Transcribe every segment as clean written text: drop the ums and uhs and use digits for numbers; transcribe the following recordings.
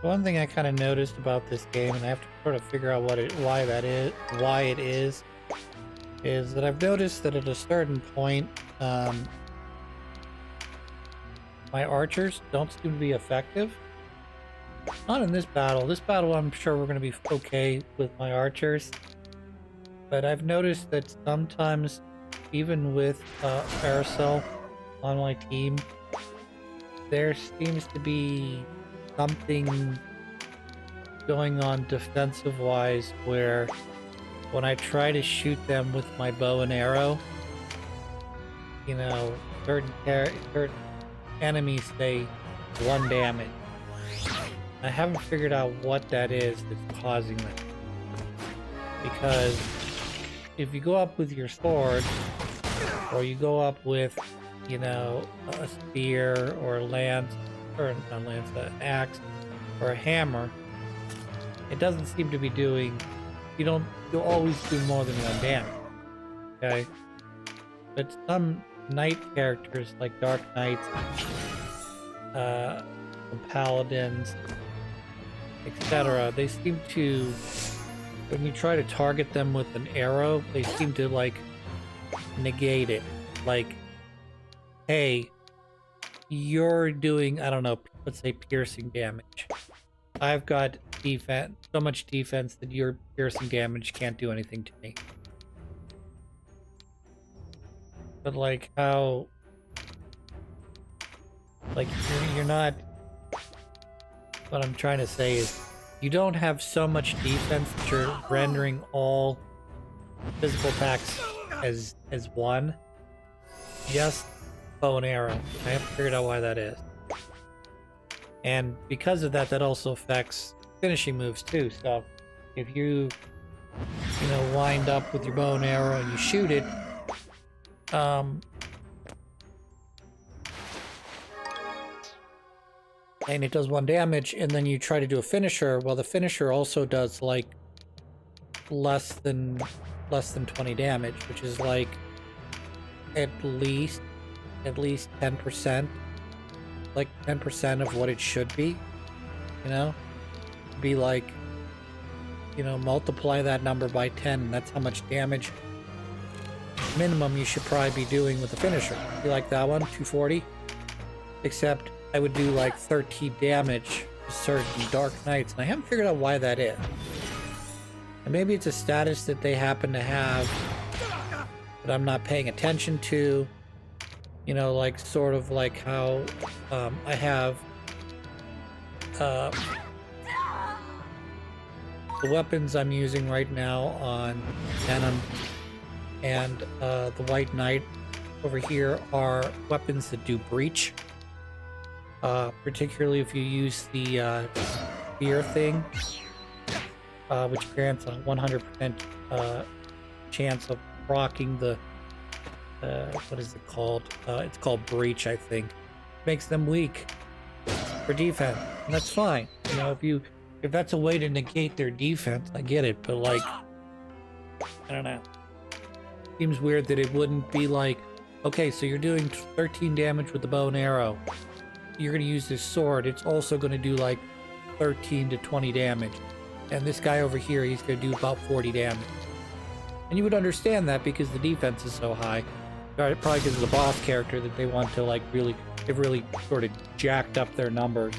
One thing I kind of noticed about this game, and I have to sort of figure out why it is that I've noticed that at a certain point, my archers don't seem to be effective. Not in this battle. This battle, I'm sure we're going to be okay with my archers. But I've noticed that sometimes, even with Paracel on my team, there seems to be something going on defensive-wise where when I try to shoot them with my bow and arrow, you know, certain enemies say 1 damage. I haven't figured out what that is that's causing that. Because if you go up with your sword, or you go up with, you know, a spear or a lance, or not lance, an axe, or a hammer, it doesn't seem to be doing, you'll always do more than 1 damage. Okay? But some knight characters, like Dark Knights, paladins, etc., they seem to, when you try to target them with an arrow, they seem to, like, negate it. Like, hey, you're doing, I don't know, let's say piercing damage. I've got defense, so much defense that your piercing damage can't do anything to me. But like how, like you're not, what I'm trying to say is you don't have so much defense that you're rendering all physical attacks as one. Just bow and arrow. I haven't figured out why that is. And because of that, that also affects finishing moves too. So if you know, wind up with your bow and arrow and you shoot it, and it does 1 damage, and then you try to do a finisher, well, the finisher also does like less than 20 damage, which is like at least 10%, like 10% of what it should be, you know? Be like, you know, multiply that number by 10, and that's how much damage minimum you should probably be doing with the finisher. You like that one? 240? Except I would do like 13 damage to certain Dark Knights, and I haven't figured out why that is. And maybe it's a status that they happen to have that I'm not paying attention to. You know, like sort of like how I have the weapons I'm using right now on Venom and the White Knight over here are weapons that do breach. Particularly if you use the spear thing, which grants a 100% chance of rocking the what is it called? It's called breach, I think. Makes them weak for defense, and that's fine. You know, if that's a way to negate their defense, I get it. But like, I don't know. Seems weird that it wouldn't be like, okay, so you're doing 13 damage with the bow and arrow. You're going to use this sword. It's also going to do like 13 to 20 damage. And this guy over here, he's going to do about 40 damage. And you would understand that because the defense is so high. Probably because of the boss character that they want to like really, they've really sort of jacked up their numbers.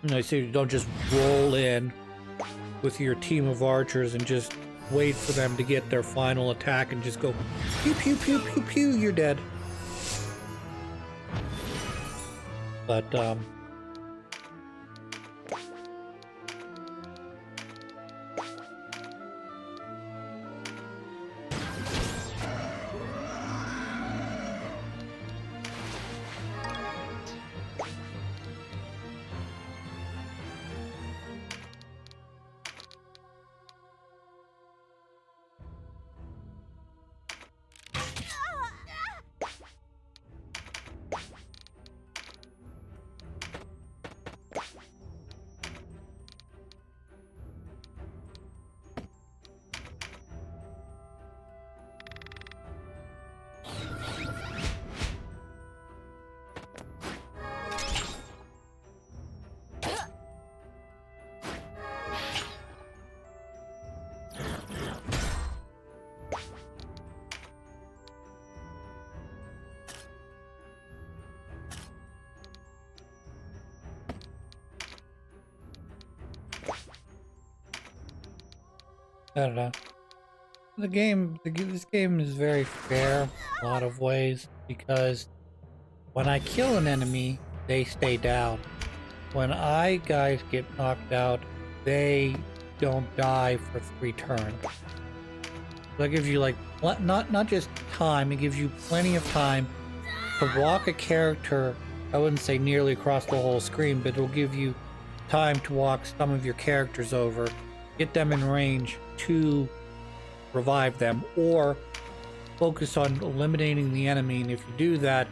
And I say don't just roll in with your team of archers and just wait for them to get their final attack and just go pew pew pew pew pew, you're dead. But I don't know. This game is very fair in a lot of ways because when I kill an enemy, they stay down. When guys get knocked out, they don't die for 3 turns. That gives you like not just time, it gives you plenty of time to walk a character. I wouldn't say nearly across the whole screen, but it'll give you time to walk some of your characters over, get them in range to revive them, or focus on eliminating the enemy, and if you do that,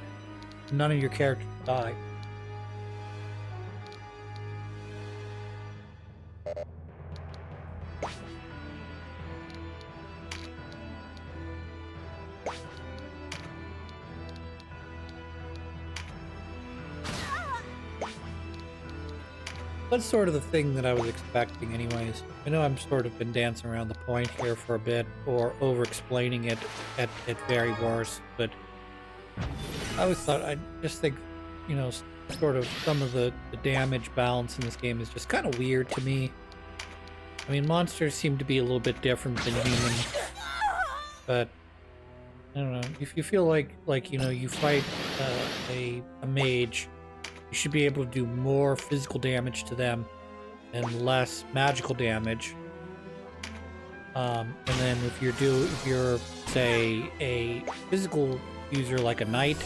none of your characters die. That's sort of the thing that I was expecting anyways. I know I'm sort of been dancing around the point here for a bit, or over-explaining it at very worst, but I always thought, I just think, you know, sort of some of the damage balance in this game is just kind of weird to me. I mean, monsters seem to be a little bit different than humans, but I don't know. If you feel like you know, you fight a mage, you should be able to do more physical damage to them and less magical damage. And then if you're say a physical user like a knight,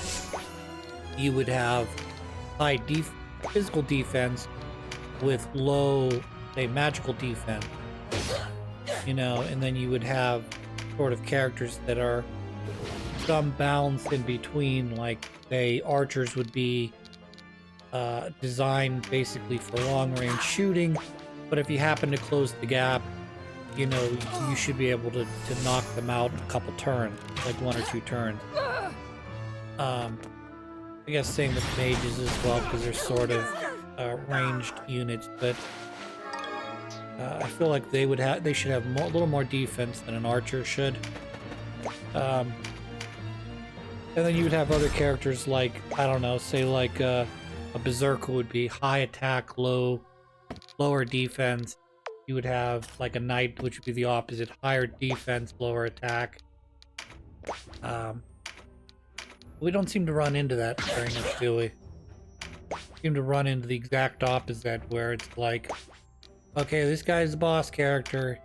you would have high physical defense with low, say, magical defense. You know, and then you would have sort of characters that are some balance in between, like say archers would be designed basically for long range shooting, but if you happen to close the gap, you know, you should be able to knock them out in a couple turns, like 1 or 2 turns. I guess same with mages as well, because they're sort of ranged units, but I feel like they should have a little more defense than an archer should. And then you would have other characters like, I don't know, say like a berserker would be high attack, lower defense. You would have like a knight, which would be the opposite, higher defense, lower attack. We don't seem to run into that very much, do we? We seem to run into the exact opposite, where it's like, okay, this guy's the boss character.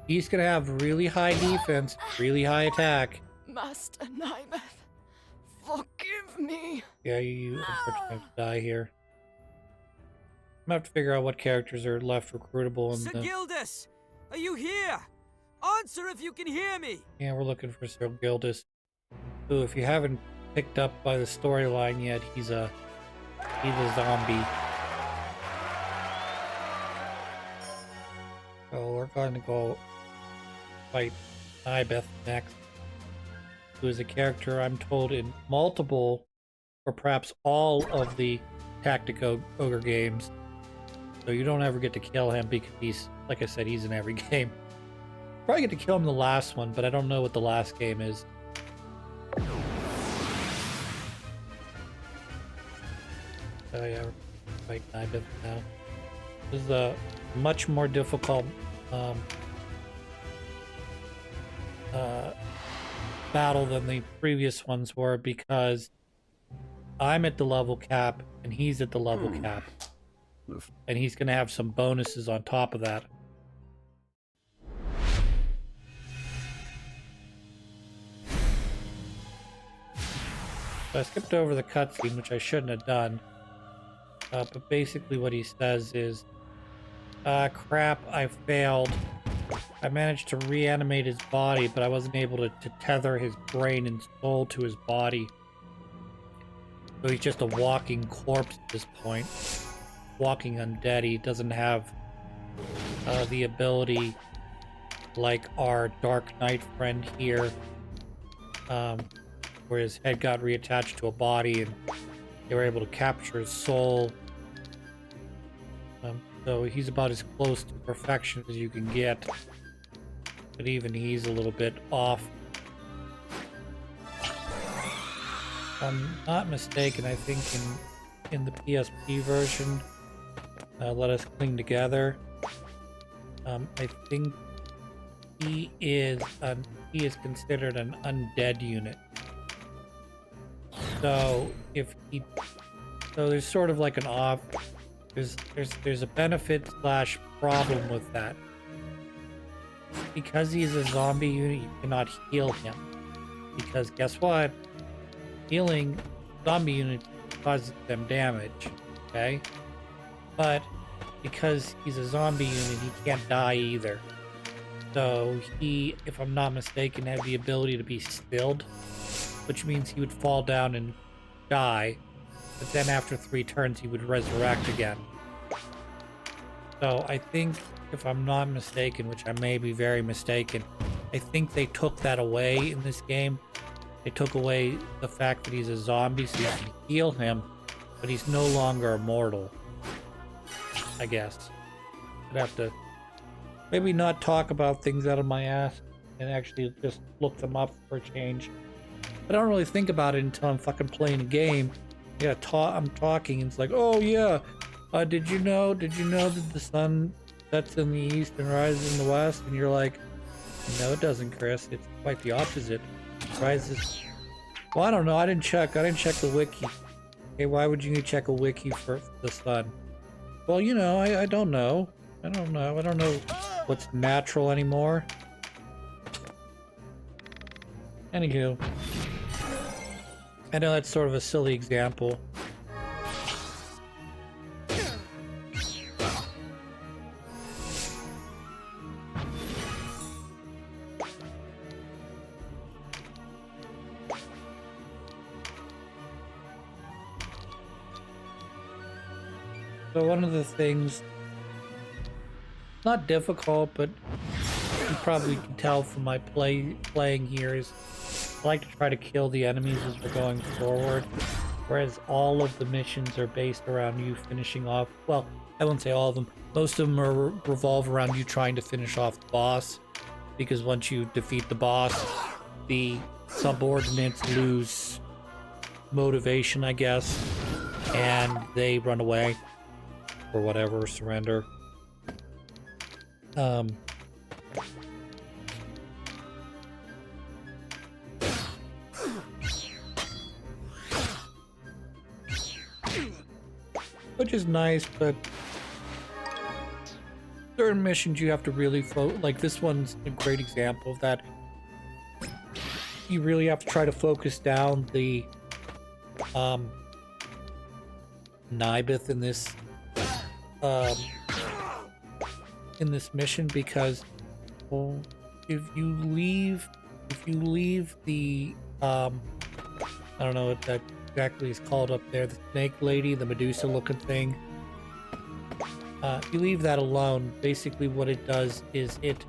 He's gonna have really high defense, really high attack. Master Nymeth, forgive me. Yeah, you unfortunately have to die here. I'm gonna have to figure out what characters are left recruitable in the... Gildus, are you here? Answer if you can hear me. Yeah, we're looking for Sir Gildus, who, if you haven't picked up by the storyline yet, he's a zombie. So we're going to go fight Nybeth next, who is a character I'm told in multiple, or perhaps all of the Tactic Ogre games. So you don't ever get to kill him because he's, like I said, he's in every game. Probably get to kill him in the last one, but I don't know what the last game is. Oh yeah, we're fighting Nybeth now. This is a much more difficult battle than the previous ones were, because I'm at the level cap and he's at the level cap, and he's gonna have some bonuses on top of that. So I skipped over the cutscene, which I shouldn't have done, but basically what he says is, crap, I failed. I managed to reanimate his body, but I wasn't able to tether his brain and soul to his body. So he's just a walking corpse at this point. Walking undead. He doesn't have the ability like our Dark Knight friend here, where his head got reattached to a body and they were able to capture his soul. So he's about as close to perfection as you can get. But even he's a little bit off. If I'm not mistaken, I think in the PSP version, Let Us Cling Together, I think he is considered an undead unit. So there's sort of like an off. There's a benefit slash problem with that. Because he's a zombie unit, you cannot heal him. Because guess what? Healing zombie units causes them damage. Okay? But because he's a zombie unit, he can't die either. So he, if I'm not mistaken, had the ability to be stilled, which means he would fall down and die, but then after 3 turns he would resurrect again. So I think, if I'm not mistaken, which I may be very mistaken, I think they took that away in this game. They took away the fact that he's a zombie, so you can heal him, but he's no longer immortal, I guess. I'd have to maybe not talk about things out of my ass and actually just look them up for a change. I don't really think about it until I'm fucking playing a game. Yeah, I'm talking and it's like, oh yeah, did you know that the sun sets in the east and rises in the west? And you're like, no, it doesn't, Chris. It's quite the opposite. It rises. Well, I don't know. I didn't check the wiki. Okay, why would you need to check a wiki for the sun? Well, you know, I don't know. I don't know what's natural anymore. Anywho, I know that's sort of a silly example. So one of the things, not difficult, but you probably can tell from my playing here, is I like to try to kill the enemies as we're going forward, whereas all of the missions are based around you finishing off, well, I won't say all of them, most of them revolve around you trying to finish off the boss, because once you defeat the boss, the subordinates lose motivation, I guess, and they run away, or whatever, surrender. Which is nice, but certain missions you have to really like this one's a great example of that. You really have to try to focus down the Nibeth in this mission, because, well, if you leave the I don't know what that exactly is called up there, the snake lady, the Medusa looking thing, if you leave that alone, basically what it does is it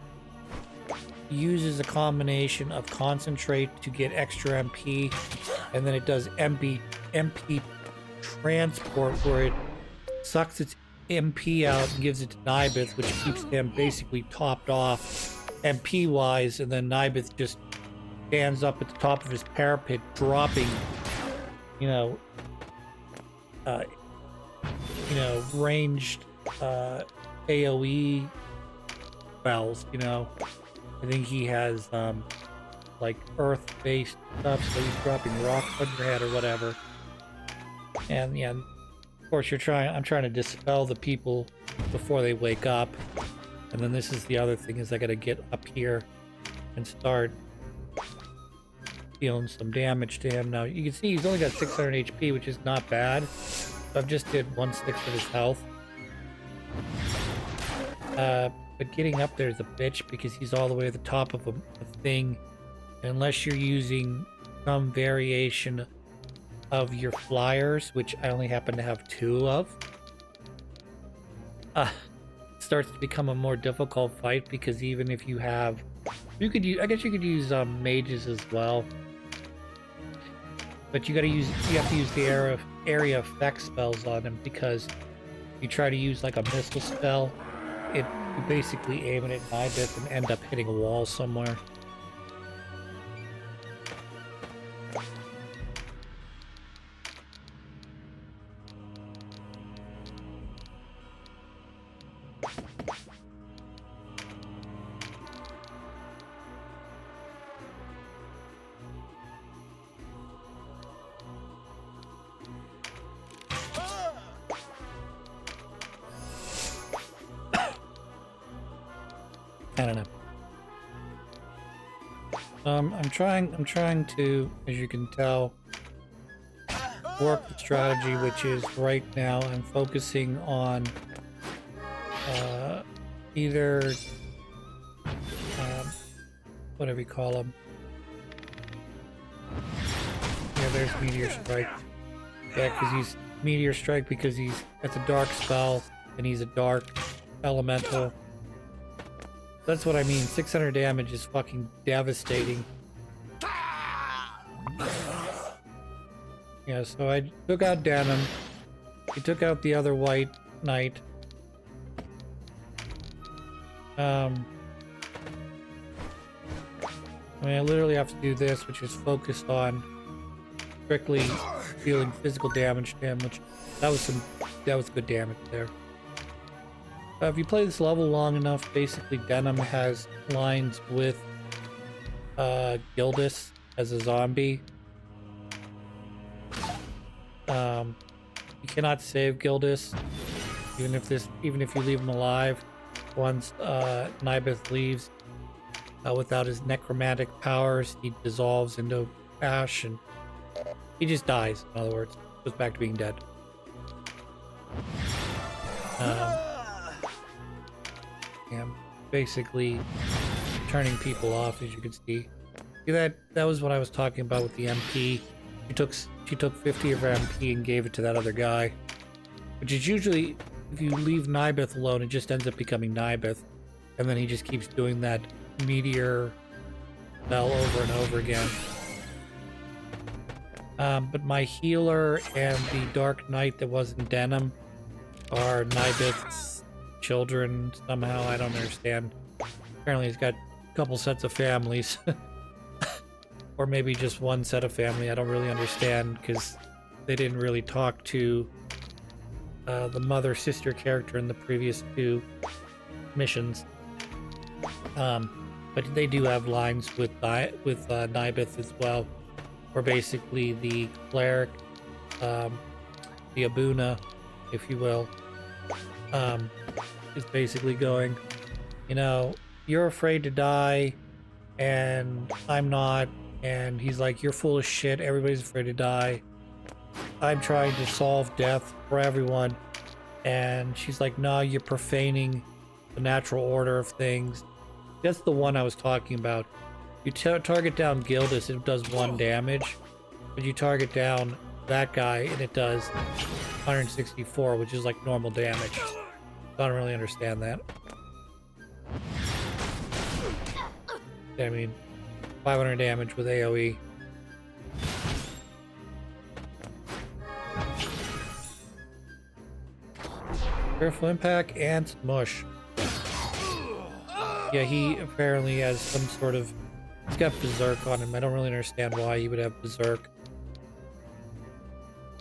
uses a combination of concentrate to get extra MP, and then it does MP transport, where it sucks its MP out and gives it to Nibeth, which keeps him basically topped off MP wise, and then Nibeth just stands up at the top of his parapet, dropping, ranged AoE spells. I think he has like earth-based stuff, so he's dropping rocks on your head or whatever. And yeah, of course I'm trying to dispel the people before they wake up. And then this is the other thing, is I gotta get up here and start dealing some damage to him. Now you can see he's only got 600 HP, which is not bad. I've just did 1/6 of his health. But getting up there is a bitch, because he's all the way at the top of a thing. Unless you're using some variation of your flyers, which I only happen to have 2 of, it starts to become a more difficult fight, because even if you have, I guess you could use mages as well, but you have to use the area effect spells on him, because if you try to use like a missile spell, you basically aim it at Nibeth and end up hitting a wall somewhere. I don't know. I'm trying to, as you can tell, work the strategy, which is right now I'm focusing on either whatever you call them. Yeah, there's Meteor Strike. Yeah, because he's Meteor Strike because that's a dark spell and he's a dark elemental. That's what I mean. 600 damage is fucking devastating. Yeah, so I took out Denim. He took out the other white knight. I mean, I literally have to do this, which is focused on strictly dealing physical damage to him, which that was good damage there. If you play this level long enough, basically Denim has lines with Gildas as a zombie. You cannot save Gildas, even if you leave him alive. Once Nibeth leaves without his necromantic powers, he dissolves into ash and he just dies. In other words, goes back to being dead. Yeah, basically turning people off, as you can see. See that was what I was talking about with the MP. She took 50 of her MP and gave it to that other guy, which is usually, if you leave Nibeth alone, it just ends up becoming Nibeth, and then he just keeps doing that meteor spell over and over again. But my healer and the Dark Knight that wasn't Denim are Nibeth's children somehow. I don't understand. Apparently he's got a couple sets of families. Or maybe just one set of family. I don't really understand because they didn't really talk to the mother-sister character in the previous two missions. But they do have lines with Nibeth as well, where basically the cleric, the Abuna, if you will, is basically going, you know, you're afraid to die, and I'm not. And he's like, you're full of shit. Everybody's afraid to die. I'm trying to solve death for everyone. And she's like, no, you're profaning the natural order of things. That's the one I was talking about. You target down Gildas, it does 1 damage. But you target down that guy, and it does 164, which is like normal damage. I don't really understand that. I mean, 500 damage with AoE. Careful impact and smush. Yeah, he apparently has some sort of... He's got Berserk on him. I don't really understand why he would have Berserk.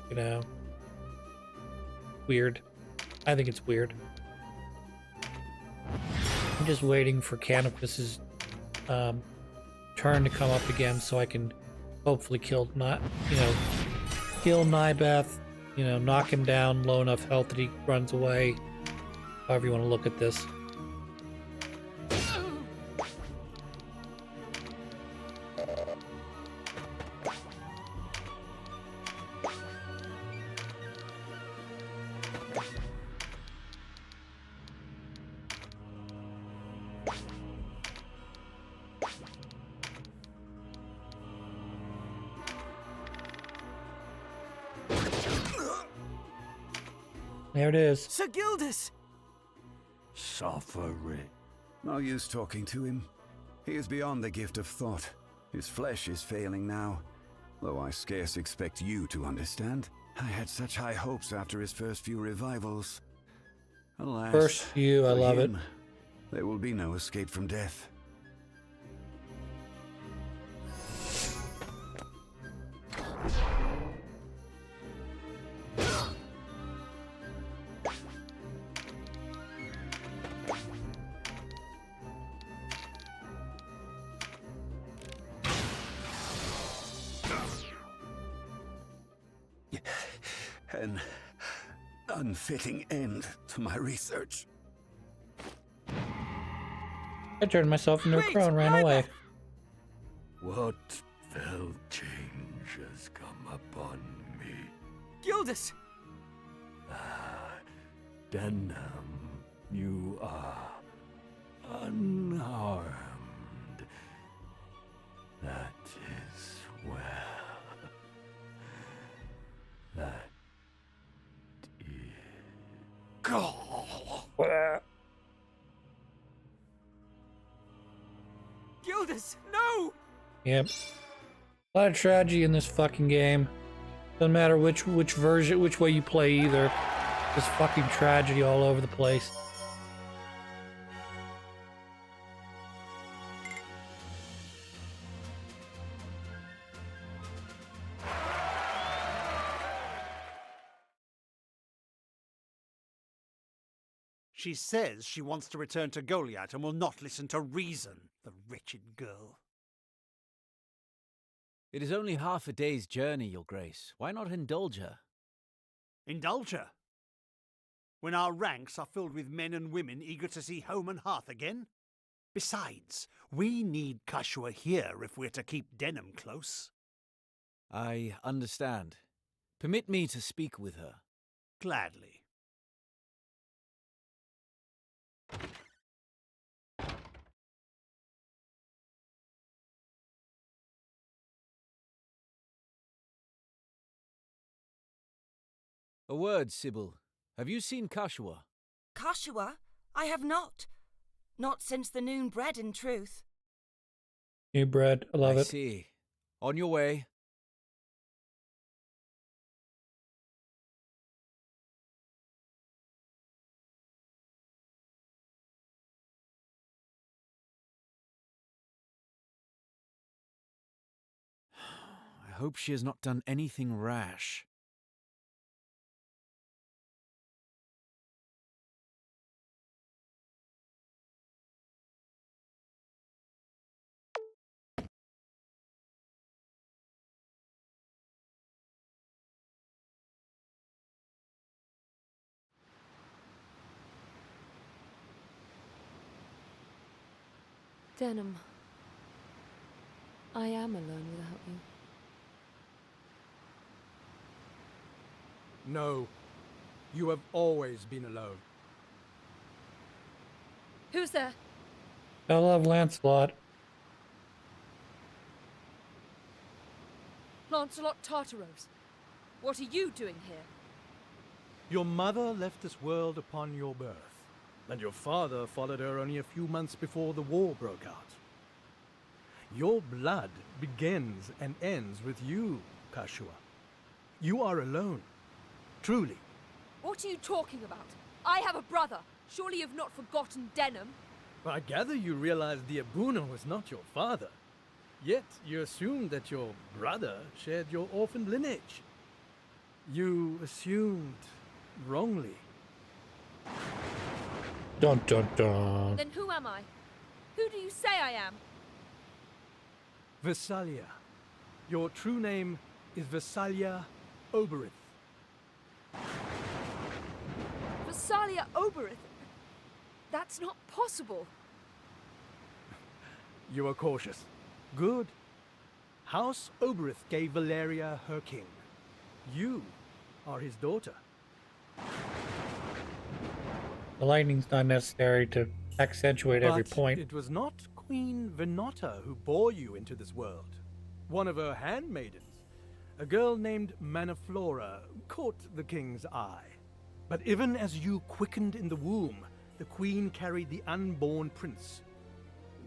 You know? Weird. I think it's weird. I'm just waiting for Canopus's turn to come up again so I can hopefully kill Nibeth, knock him down low enough health that he runs away. However you want to look at this. There it is. Sir Gildas! Suffering. No use talking to him. He is beyond the gift of thought. His flesh is failing now. Though I scarce expect you to understand. I had such high hopes after his first few revivals. Alas, First few, I love it. There will be no escape from death. An unfitting end to my research. I turned myself into a Wait, crow and ran away. What fell change has come upon me? Gildas! Denham, you are unharmed. That is well. That is... Gildas, no! Yep. A lot of tragedy in this fucking game. Doesn't matter which version, which way you play either. There's fucking tragedy all over the place. She says she wants to return to Goliath and will not listen to reason, the wretched girl. It is only half a day's journey, Your Grace. Why not indulge her? Indulge her? When our ranks are filled with men and women eager to see home and hearth again? Besides, we need Kashua here if we're to keep Denham close. I understand. Permit me to speak with her. Gladly. A word, Sybil. Have you seen Kashua? Kashua? I have not. Not since the noon bread, in truth. New bread, I love I it. see. On your way. I hope she has not done anything rash. Denham, I am alone without you. No, you have always been alone. Who's there? I love Lancelot. Lancelot Tartaros. What are you doing here? Your mother left this world upon your birth, and your father followed her only a few months before the war broke out. Your blood begins and ends with you, Kashua. You are alone. Truly. What are you talking about? I have a brother. Surely you've not forgotten Denham. I gather you realized the Abuna was not your father. Yet you assumed that your brother shared your orphaned lineage. You assumed wrongly. Dun dun dun. Then who am I? Who do you say I am? Visalia. Your true name is Visalia Oberith. Visalia Oberith? That's not possible. You are cautious. Good. House Oberith gave Valeria her king. You are his daughter. The lightning's not necessary to accentuate every But point. it was not Queen Venata who bore you into this world. One of her handmaidens, a girl named Manaflora, caught the king's eye. But even as you quickened in the womb, the queen carried the unborn prince.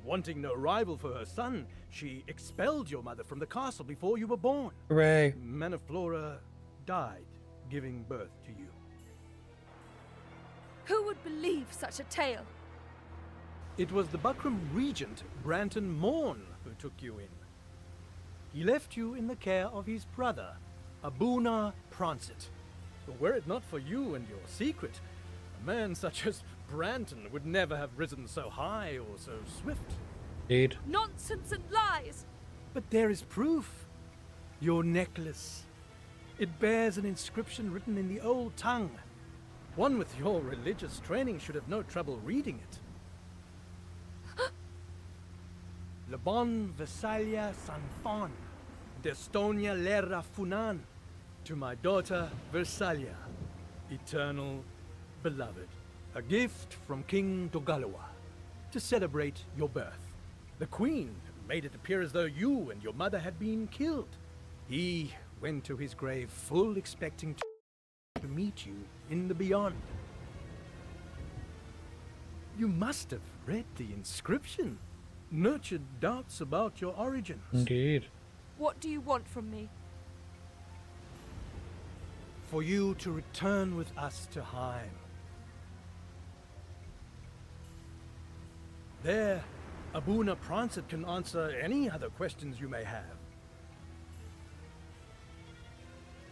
Wanting no rival for her son, she expelled your mother from the castle before you were born. Hooray. Manaflora died, giving birth to you. Who would believe such a tale? It was the Buckram regent, Branton Morn, who took you in. He left you in the care of his brother, Abuna Prancet. But were it not for you and your secret, a man such as Branton would never have risen so high or so swift. Indeed. Nonsense and lies! But there is proof. Your necklace. It bears an inscription written in the old tongue. One with your religious training should have no trouble reading it. Le bon Versailles Sanfon, d'Estonia Lera Funan, to my daughter Versailles, eternal beloved, a gift from King Dogalawa to celebrate your birth. The Queen made it appear as though you and your mother had been killed. He went to his grave full expecting to meet you in the beyond. You must have read the inscription, nurtured doubts about your origins. Indeed. What do you want from me? For you to return with us to Heim. There, Abuna Prancet can answer any other questions you may have.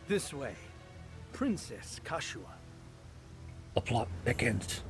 This way, Princess Kashua. The plot thickens.